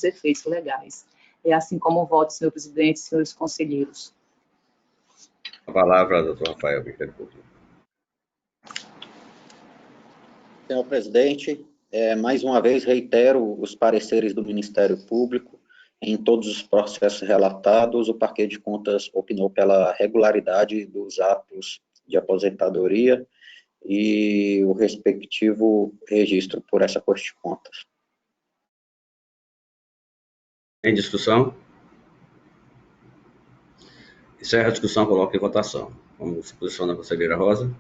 efeitos legais. É assim como voto, senhor presidente e senhores conselheiros. A palavra, doutor Rafael, Ministério Público. Senhor presidente, mais uma vez reitero os pareceres do Ministério Público. Em todos os processos relatados, o Parquet de Contas opinou pela regularidade dos atos de aposentadoria e o respectivo registro por essa Corte de Contas. Em discussão? Encerra a discussão, coloca em votação. Como se posiciona a conselheira Rosa?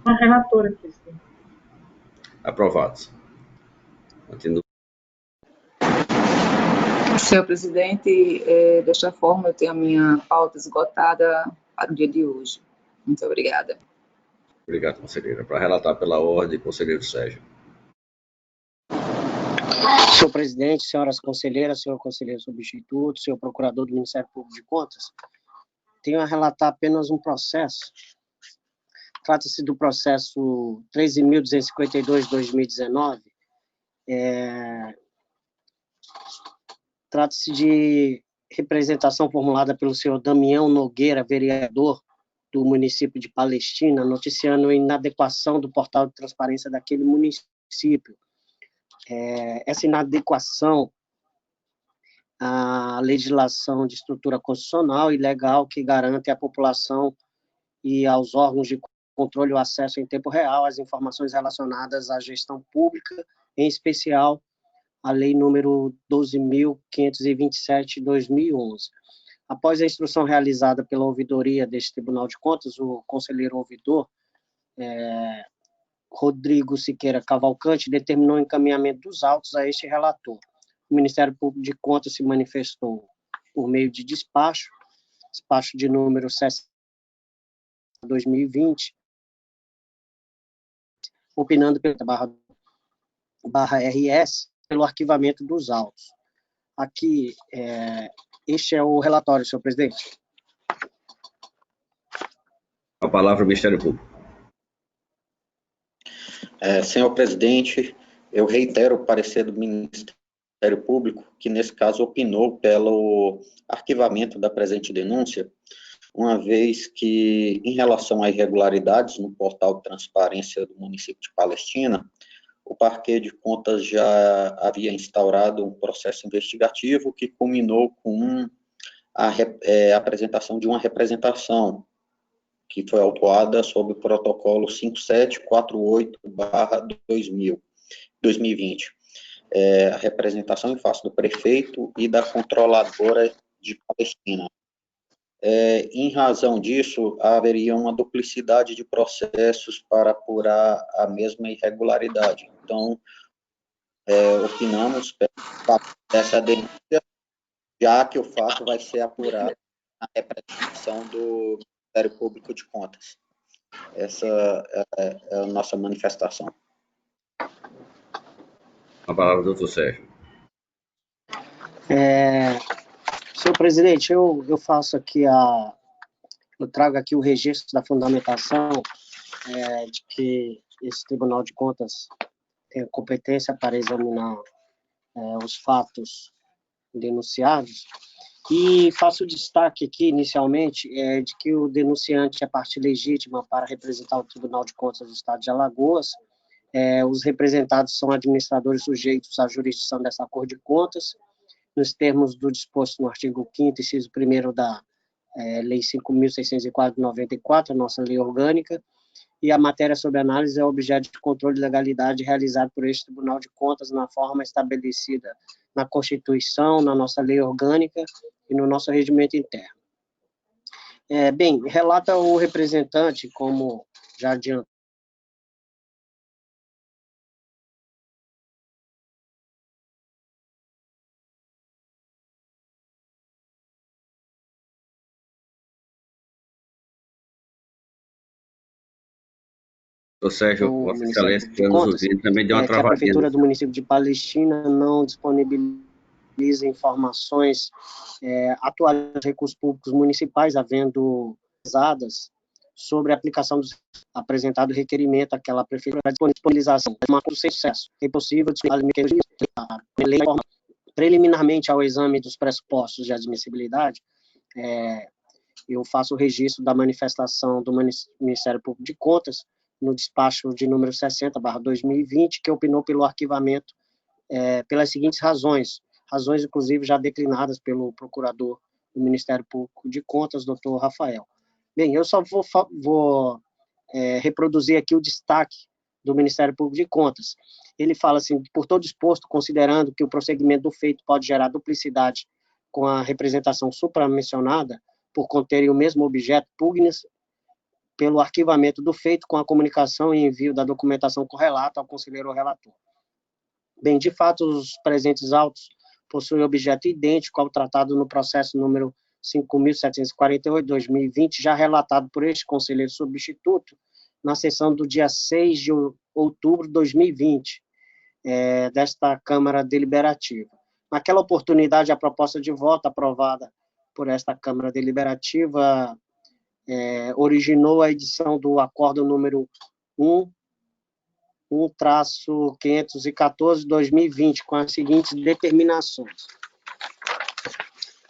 A relatora, presidente. Aprovados. Continua. Senhor presidente, desta forma eu tenho a minha pauta esgotada para o dia de hoje. Muito obrigada. Obrigado, conselheira. Para relatar pela ordem, conselheiro Sérgio. Senhor presidente, senhoras conselheiras, senhor conselheiro substituto, senhor procurador do Ministério Público de Contas, tenho a relatar apenas um processo. Trata-se do processo 13.252/2019. Trata-se de representação formulada pelo senhor Damião Nogueira, vereador do município de Palestina, noticiando a inadequação do portal de transparência daquele município. Essa inadequação à legislação de estrutura constitucional e legal que garante à população e aos órgãos de controle o acesso em tempo real às informações relacionadas à gestão pública, em especial a Lei número 12.527/2011. Após a instrução realizada pela ouvidoria deste Tribunal de Contas, o conselheiro ouvidor, Rodrigo Siqueira Cavalcante, determinou o encaminhamento dos autos a este relator. O Ministério Público de Contas se manifestou por meio de despacho de número 60/2020, opinando pela /RS pelo arquivamento dos autos. Aqui, este é o relatório, senhor presidente. A palavra ao Ministério Público. Senhor presidente, eu reitero o parecer do Ministério Público, que nesse caso opinou pelo arquivamento da presente denúncia, uma vez que, em relação a irregularidades no portal de transparência do município de Palestina, o Parquet de Contas já havia instaurado um processo investigativo que culminou com a apresentação de uma representação que foi autuada sob o protocolo 5748/2020. A representação em face do prefeito e da controladora de Palestina. Em razão disso, haveria uma duplicidade de processos para apurar a mesma irregularidade. Então, opinamos dessa denúncia, já que o fato vai ser apurado na representação do Ministério Público de Contas. Essa é a nossa manifestação. A palavra do doutor Sérgio. Senhor presidente, eu faço aqui eu trago aqui o registro da fundamentação de que esse Tribunal de Contas tem competência para examinar os fatos denunciados, e faço destaque aqui, inicialmente, de que o denunciante é parte legítima para representar o Tribunal de Contas do Estado de Alagoas. Os representados são administradores sujeitos à jurisdição dessa Corte de Contas, nos termos do disposto no artigo 5º, inciso 1º da Lei 5.604/94, a nossa lei orgânica, e a matéria sob análise é objeto de controle de legalidade realizado por este Tribunal de Contas na forma estabelecida na Constituição, na nossa lei orgânica e no nosso regimento interno. Bem, relata o representante, como já adiantou, Ô Sérgio, o Vossa Ministério Excelência, Público que de nos Contas, ouvindo, também deu uma que a travadinha. Prefeitura do município de Palestina não disponibiliza informações atuais dos recursos públicos municipais, havendo pesadas sobre a aplicação do apresentado requerimento àquela Prefeitura para disponibilização de uma sem sucesso. É possível preliminarmente ao exame dos pressupostos de admissibilidade, eu faço o registro da manifestação do Ministério Público de Contas no despacho de número 60/2020, que opinou pelo arquivamento pelas seguintes razões inclusive já declinadas pelo procurador do Ministério Público de Contas, doutor Rafael. Bem, eu só vou reproduzir aqui o destaque do Ministério Público de Contas. Ele fala assim: por todo exposto, considerando que o prosseguimento do feito pode gerar duplicidade com a representação supramencionada, por conterem o mesmo objeto, pugna-se pelo arquivamento do feito com a comunicação e envio da documentação correlata ao conselheiro ou relator. Bem, de fato, os presentes autos possuem objeto idêntico ao tratado no processo número 5.748/2020, já relatado por este conselheiro substituto na sessão do dia 6 de outubro de 2020, desta Câmara Deliberativa. Naquela oportunidade, a proposta de voto aprovada por esta Câmara Deliberativa originou a edição do Acórdão número 1/514/2020, com as seguintes determinações: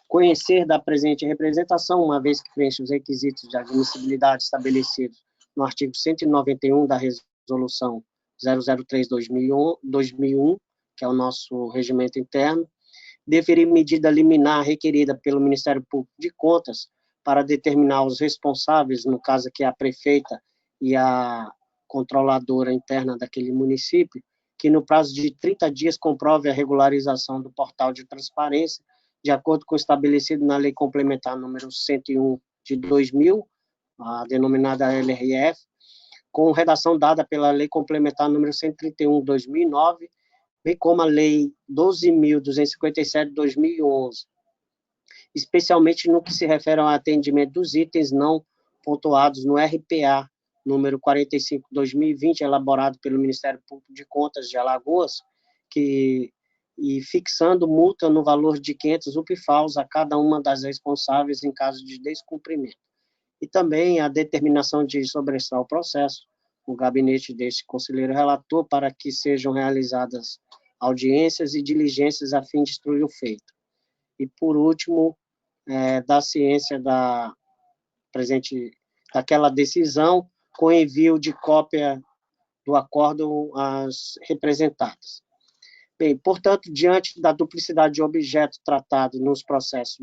conhecer da presente representação, uma vez que preenche os requisitos de admissibilidade estabelecidos no artigo 191 da Resolução 003/2001, que é o nosso regimento interno, deferir medida liminar requerida pelo Ministério Público de Contas para determinar os responsáveis, no caso aqui a prefeita e a controladora interna daquele município, que no prazo de 30 dias comprove a regularização do portal de transparência, de acordo com o estabelecido na Lei Complementar número 101 de 2000, a denominada LRF, com redação dada pela Lei Complementar número 131 de 2009, bem como a Lei 12.257 de 2011, especialmente no que se refere ao atendimento dos itens não pontuados no RPA número 45/2020, elaborado pelo Ministério Público de Contas de Alagoas, e fixando multa no valor de 500 UPFAUs a cada uma das responsáveis em caso de descumprimento. E também a determinação de sobressar o processo, o gabinete deste conselheiro relator, para que sejam realizadas audiências e diligências a fim de instruir o feito. E, por último, da ciência daquela decisão, com envio de cópia do acórdão às representadas. Bem, portanto, diante da duplicidade de objeto tratado nos processos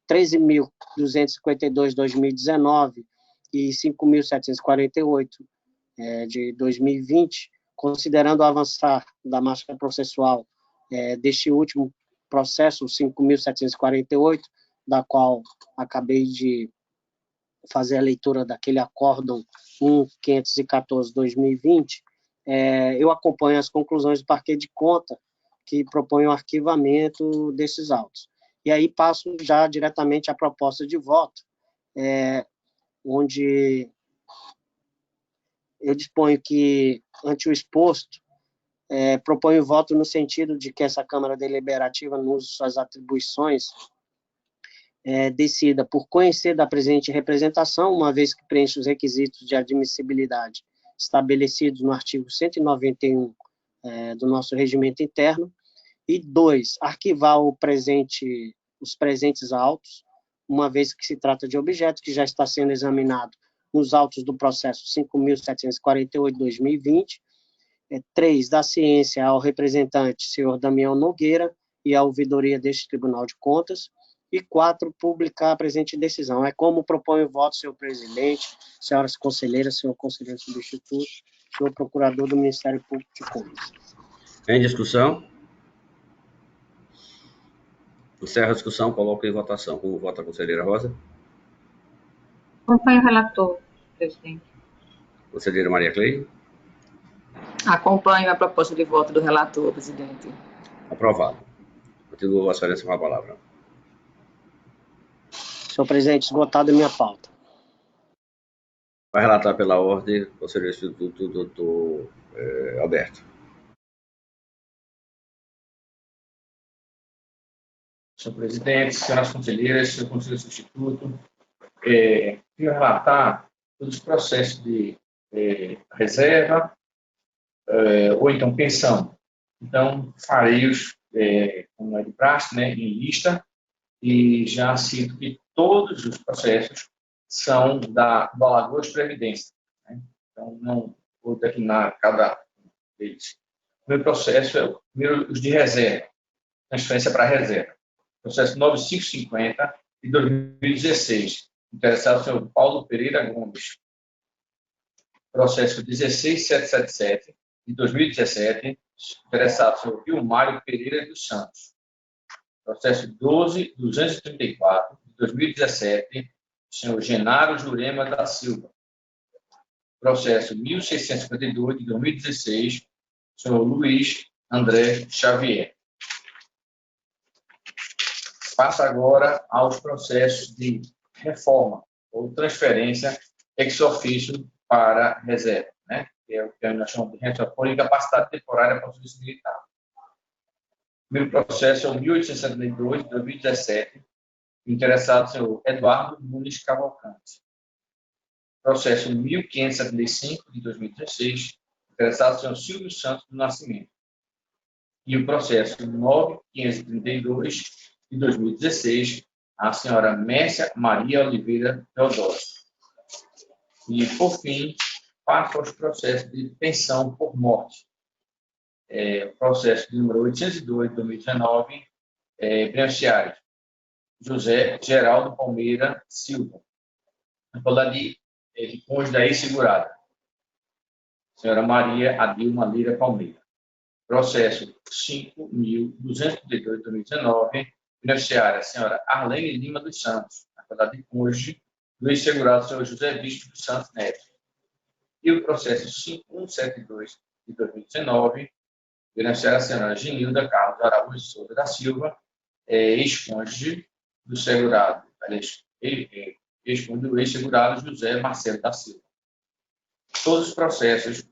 13.252/2019 e 5.748 de 2020, considerando o avançar da marcha processual deste último processo, 5.748, da qual acabei de fazer a leitura daquele acórdão 1.514/2020, eu acompanho as conclusões do parquê de conta, que propõe o arquivamento desses autos. E aí passo já diretamente à proposta de voto, onde eu disponho que, ante o exposto, proponho o voto no sentido de que essa Câmara Deliberativa, no uso de suas atribuições, decida por conhecer da presente representação, uma vez que preenche os requisitos de admissibilidade estabelecidos no artigo 191 do nosso regimento interno, e 2, arquivar os presentes autos, uma vez que se trata de objeto que já está sendo examinado nos autos do processo 5.748/2020, 3, dar ciência ao representante, senhor Damião Nogueira, e à ouvidoria deste Tribunal de Contas, E 4, publicar a presente decisão. É como propõe o voto, senhor presidente, senhoras conselheiras, senhor conselheiro substituto, senhor procurador do Ministério Público de Contas. Em discussão? Encerra a discussão, coloco em votação. Como vota a conselheira Rosa? Acompanho o relator, presidente. Conselheira Maria Cleide? Acompanho a proposta de voto do relator, presidente. Aprovado. Continua a excelência com a palavra. Senhor presidente, esgotada a minha pauta. Vai relatar pela ordem, conselheiro substituto, doutor Alberto. Senhor presidente, senhoras conselheiras, senhor conselheiro substituto, queria relatar todos os processos de reserva ou então pensão. Então, farei-os, como é de praxe, né, em lista, e já cito que todos os processos são do Alagoas Previdência. Né? Então, não vou declinar cada um deles. O primeiro processo é os de reserva, transferência para reserva. Processo 9550 de 2016, interessado o senhor Paulo Pereira Gomes. Processo 16777 de 2017, interessado o senhor Vilmário Pereira dos Santos. Processo 12234 de 2017, senhor Genaro Jurema da Silva. Processo 1652 de 2016, senhor Luiz André Xavier. Passa agora aos processos de reforma ou transferência ex officio para reserva, né? Que é o que nós chamamos de reforma por incapacidade temporária para o serviço militar. O primeiro processo é o 1872 de 2017, interessado o senhor Eduardo Nunes Cavalcante. Processo 1575 de 2016, interessado o senhor Silvio Santos do Nascimento. E o processo 9532 de 2016, a senhora Mércia Maria Oliveira Teodoro. E, por fim, passa aos processos de pensão por morte. Processo de número 802 de 2019, beneficiários José Geraldo Palmeira Silva. Falar de cônjuge da ex-segurada, senhora Maria Adilma Lira Palmeira. Processo 5.232 de 2019, beneficiária, a senhora Arlene Lima dos Santos, na qualidade de cônjuge do ex-segurado, senhor José Bispo dos Santos Neto. E o processo 5172 de 2019, beneficiária, a senhora Genilda Carlos Araújo Souza da Silva, ex-cônjuge do segurado, ex-cônjuge do ex-segurado José Marcelo da Silva. Todos os processos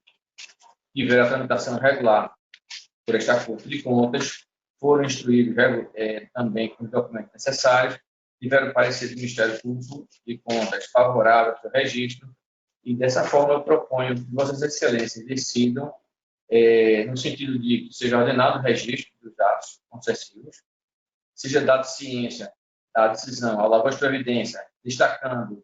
tiveram a tramitação regular por esta Corte de Contas, foram instruídos também com os documentos necessários, tiveram parecer do Ministério Público de Contas favorável ao seu registro, e dessa forma eu proponho que Vossas Excelências decidam, no sentido de que seja ordenado o registro dos atos concessivos, seja dado ciência da decisão ao Alagoas Previdência, destacando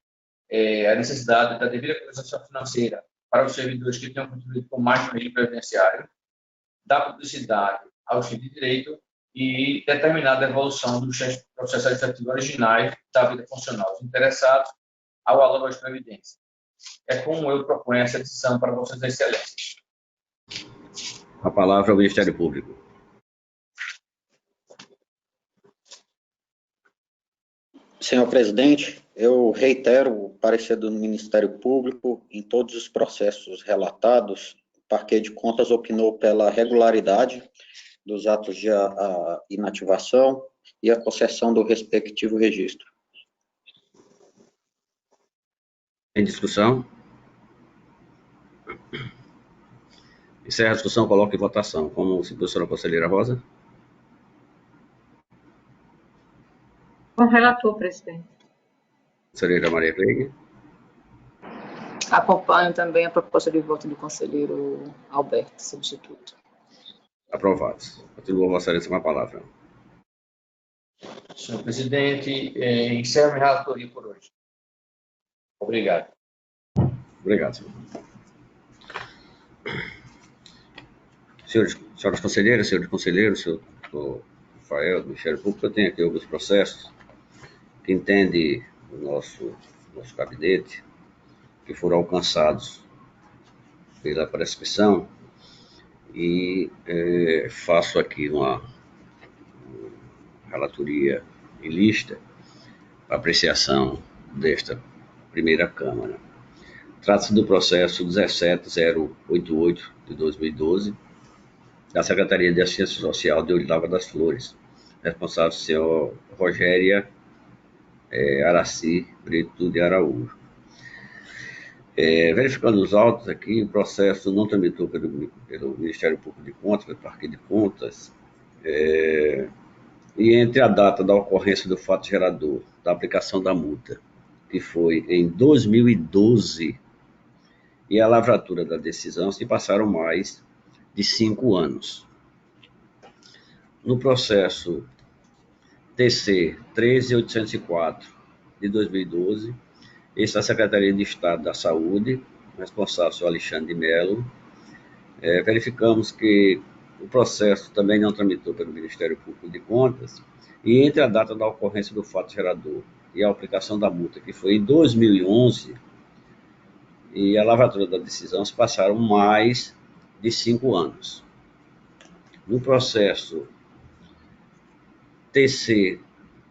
a necessidade da devida compensação financeira para os servidores que tenham contribuído com mais no regime previdenciário, da publicidade aos fins de direito e determinada a evolução dos processos administrativos originais da vida funcional dos interessados ao Alagoas Previdência. É como eu proponho essa decisão para Vossas Excelências. A palavra ao Ministério Público. Senhor presidente, eu reitero o parecer do Ministério Público em todos os processos relatados. O Parquet de Contas opinou pela regularidade dos atos de inativação e a concessão do respectivo registro. Em discussão? Encerra a discussão, coloca em votação. Como se posiciona a conselheira Rosa? Com o relator, presidente. Conselheira Maria Cleide? Acompanho também a proposta de voto do conselheiro Alberto, substituto. Aprovados. Continua Vossa Excelência com a palavra. Senhor presidente, encerro minha relatoria por hoje. Obrigado. Obrigado, senhor. Senhoras conselheiras, senhores conselheiros, senhor Rafael, do Ministério Público, eu tenho aqui alguns processos entende o nosso gabinete que foram alcançados pela prescrição e faço aqui uma relatoria em lista para apreciação desta primeira Câmara. Trata-se do processo 17088 de 2012 da Secretaria de Assistência Social de Olinda das Flores, responsável senhor Rogéria Araci Brito de Araújo. Verificando os autos aqui, o processo não tramitou pelo Ministério Público de Contas, pelo Parque de Contas, e entre a data da ocorrência do fato gerador, da aplicação da multa, que foi em 2012, e a lavratura da decisão, se passaram mais de 5 anos. No processo TC 13804 de 2012, essa Secretaria de Estado da Saúde, responsável, o senhor Alexandre de Mello, verificamos que o processo também não tramitou pelo Ministério Público de Contas, e entre a data da ocorrência do fato gerador e a aplicação da multa, que foi em 2011, e a lavratura da decisão, se passaram mais de 5 anos. No processo TC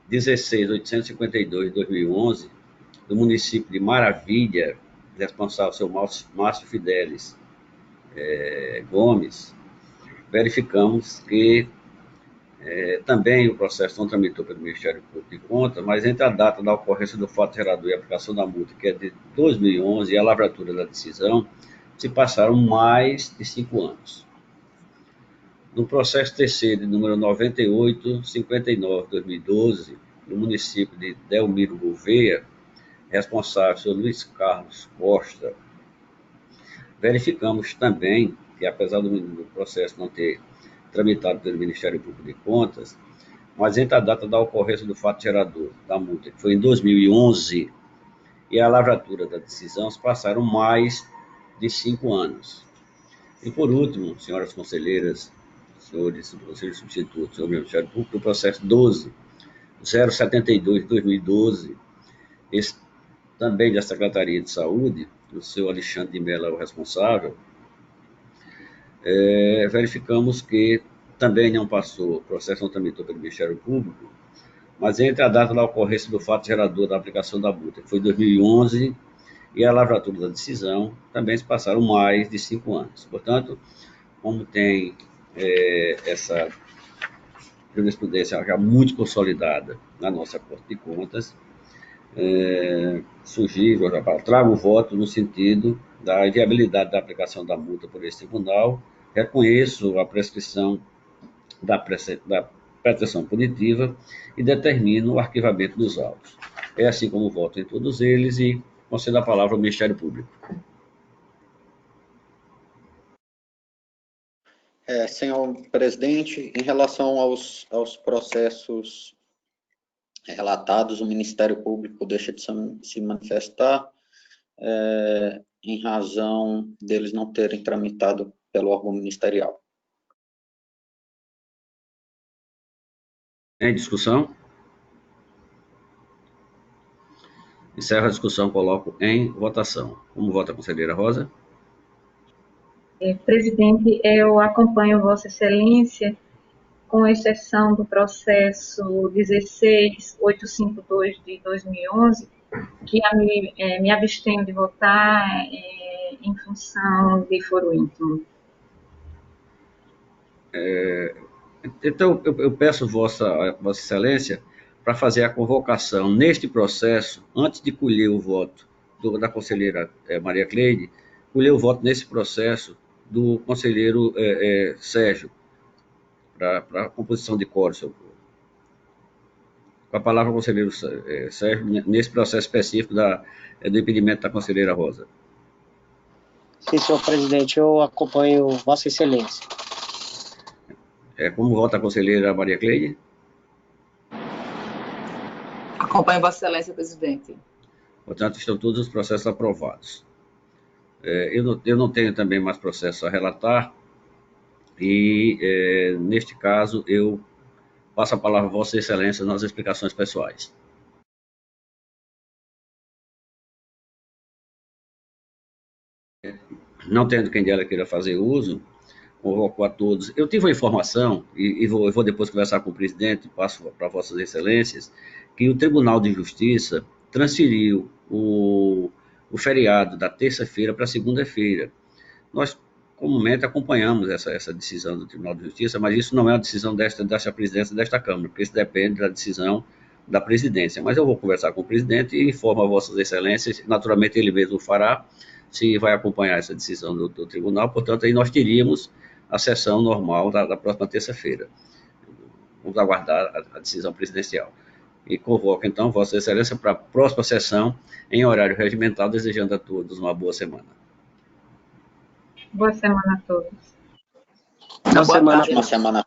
16852 de 2011, do município de Maravilha, responsável, seu Márcio Fidelis Gomes, verificamos que também o processo não tramitou pelo Ministério Público de Contas, mas entre a data da ocorrência do fato gerador e a aplicação da multa, que é de 2011, e a lavratura da decisão, se passaram mais de 5 anos. No processo TC de número 9859 de 2012, no município de Delmiro Gouveia, responsável, senhor Luiz Carlos Costa, verificamos também que, apesar do processo não ter tramitado pelo Ministério Público de Contas, mas entre a data da ocorrência do fato gerador da multa, que foi em 2011, e a lavratura da decisão, se passaram mais de 5 anos. E, por último, senhoras conselheiras, senhores conselheiros substitutos, senhor Ministério Público, o processo 12072 de 2012, também da Secretaria de Saúde, o senhor Alexandre de Mello é o responsável, verificamos que também não passou, o processo não tramitou pelo Ministério Público, mas entre a data da ocorrência do fato gerador da aplicação da multa, que foi 2011, e a lavratura da decisão, também se passaram mais de 5 anos. Portanto, como tem essa jurisprudência já muito consolidada na nossa Corte de Contas, sugiro, trago o voto no sentido da inviabilidade da aplicação da multa por esse tribunal, reconheço a prescrição da pretensão punitiva e determino o arquivamento dos autos. É assim como voto em todos eles e concedo a palavra ao Ministério Público. Senhor presidente, em relação aos processos relatados, o Ministério Público deixa de se manifestar em razão deles não terem tramitado pelo órgão ministerial. Em discussão? Encerro a discussão, coloco em votação. Como vota a conselheira Rosa? Presidente, eu acompanho Vossa Excelência, com exceção do processo 16852 de 2011, que me abstenho de votar em função de foro íntimo. Então, eu peço Vossa Excelência para fazer a convocação neste processo, antes de colher o voto da conselheira Maria Cleide, colher o voto nesse processo do conselheiro Sérgio, para a composição de quórum, senhor. Com a palavra, o conselheiro Sérgio, nesse processo específico do impedimento da conselheira Rosa. Sim, senhor presidente, eu acompanho Vossa Excelência. Como vota a conselheira Maria Cleide? Acompanho Vossa Excelência, presidente. Portanto, estão todos os processos aprovados. Eu não tenho também mais processo a relatar, e, neste caso, eu passo a palavra a Vossa Excelência nas explicações pessoais. não tendo quem dela queira fazer uso, convoco a todos. Eu tive a informação, e vou depois conversar com o presidente, passo para Vossas Excelências, que o Tribunal de Justiça transferiu o feriado da terça-feira para segunda-feira. Nós comumente acompanhamos essa decisão do Tribunal de Justiça, mas isso não é uma decisão desta presidência desta Câmara, porque isso depende da decisão da presidência. Mas eu vou conversar com o presidente e informo a Vossas Excelências, naturalmente ele mesmo fará, se vai acompanhar essa decisão do tribunal, portanto, aí nós teríamos a sessão normal da próxima terça-feira. Vamos aguardar a decisão presidencial. E convoco, então, Vossa Excelência para a próxima sessão, em horário regimental, desejando a todos uma boa semana. Boa semana a todos. Boa semana. Uma semana.